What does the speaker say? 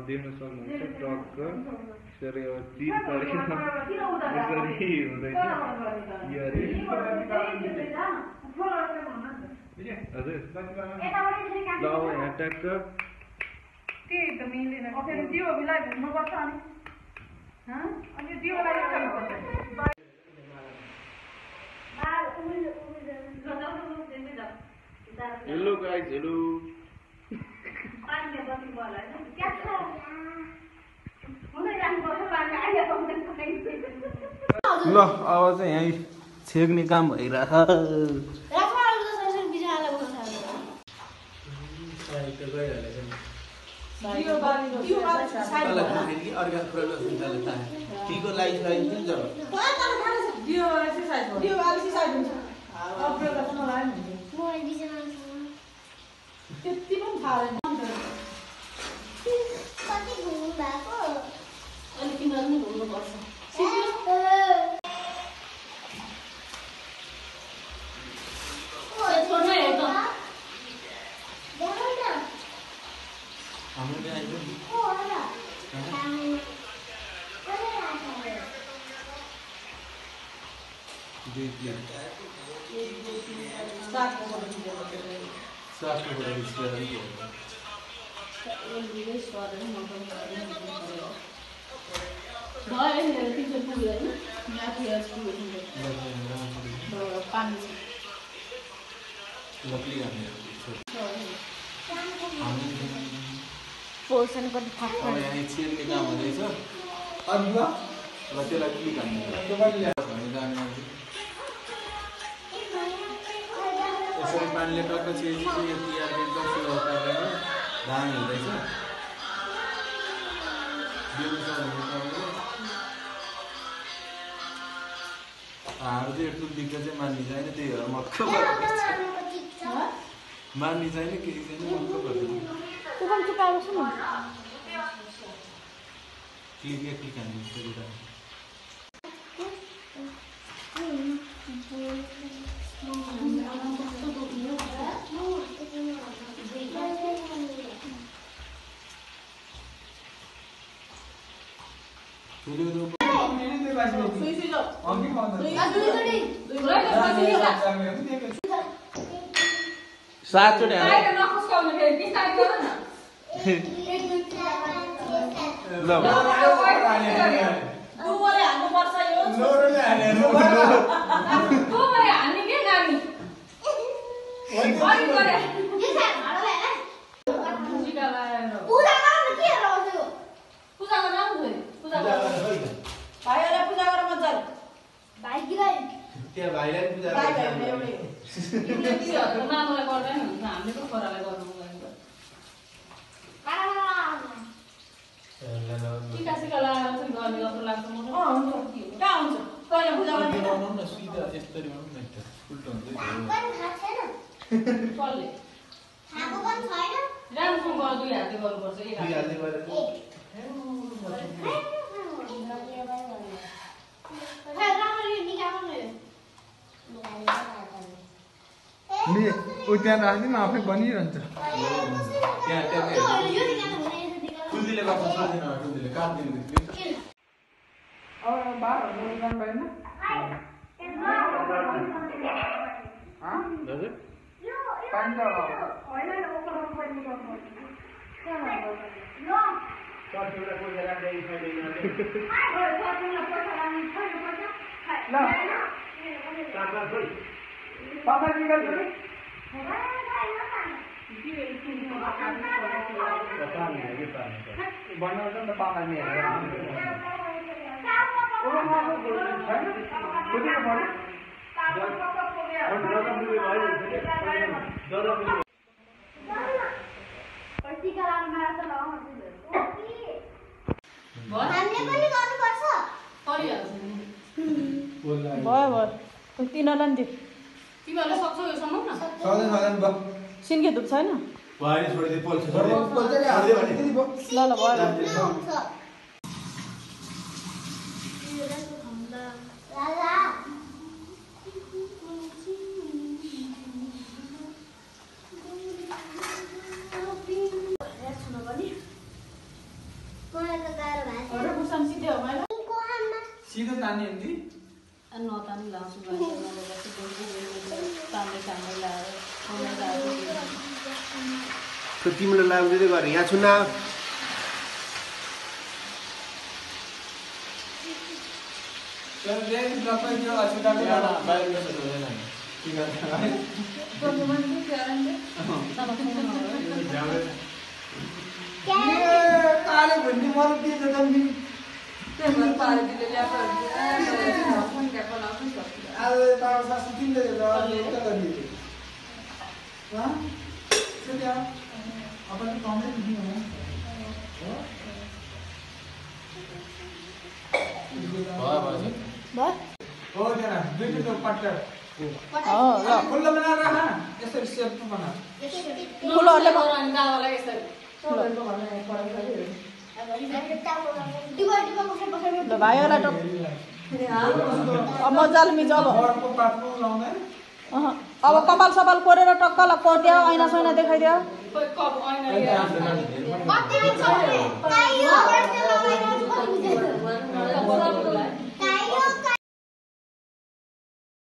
देख्न सक्नुहुन्छ टक्क यसरी अब 3 तारिखमा यसरी हुँदैछ यरी हजुर ल अब यहाँ ट्याक्क के त मिलेन फेरि दियो बिलाई घुम्नु पर्छ अनि अनि दियोलाई एक्सर्साइज गर्छ हेलो गाइस हेलो ल अब चाहिँ यहाँ छेक्ने काम भइरहेछ त्यति पनि थाहा छैन कति घुम्नु भएको अनि तिमीहरू पनि घुम्नुपर्छ पोर्सन कति थाहा अब यहाँ छेक्ने काम हुँदैछ ल त्यसलाई क्लिक हान्नु यसरी पानीले टक्क छेकेपछि यो तिहार दिन्छ धान हुँदैछ हारू चाहिँ यत्रो दिक्क चाहिँ मान्ने छैन त्यही भएर मक्क मान्ने छैन केही छैन मक्क पर्छ क्लिक हान्नु सातचोटि त्यहाँ राख्दिन आफै बनिरहन्छ सिन्के धुप छैन बुझ्यो मैले सीधे तानी हिन्दी नतानी लाउँछु तान्दै तान्दै लगाएर तो तिमीले लाग्दै गरे यहाँ सुन तर देख लपै जो अछुटा के ना बाहिर में से होना है ठीक है तो मन के कारण ये काले भंडी मार दी जगन भी तेमर पार दिले ल्यापर फोन क्या बनाउनु सक्छ आज तार सासु दिन दे र उता कर दी हां चल यार अपन तो कमेंट नहीं हो बस हो जना दुई तो पट्टर ल फुल बना रहा है ऐसे शेप में बना फुलहरुले गाउँलाई यसरी ल भाइहरूलाई त अब मजाले मिजब घरको पातको लाउँदै अब कपाल सपाल कोरेर टक्क ल कोर्दियो ऐना सैना देखाइदियो कप ऐना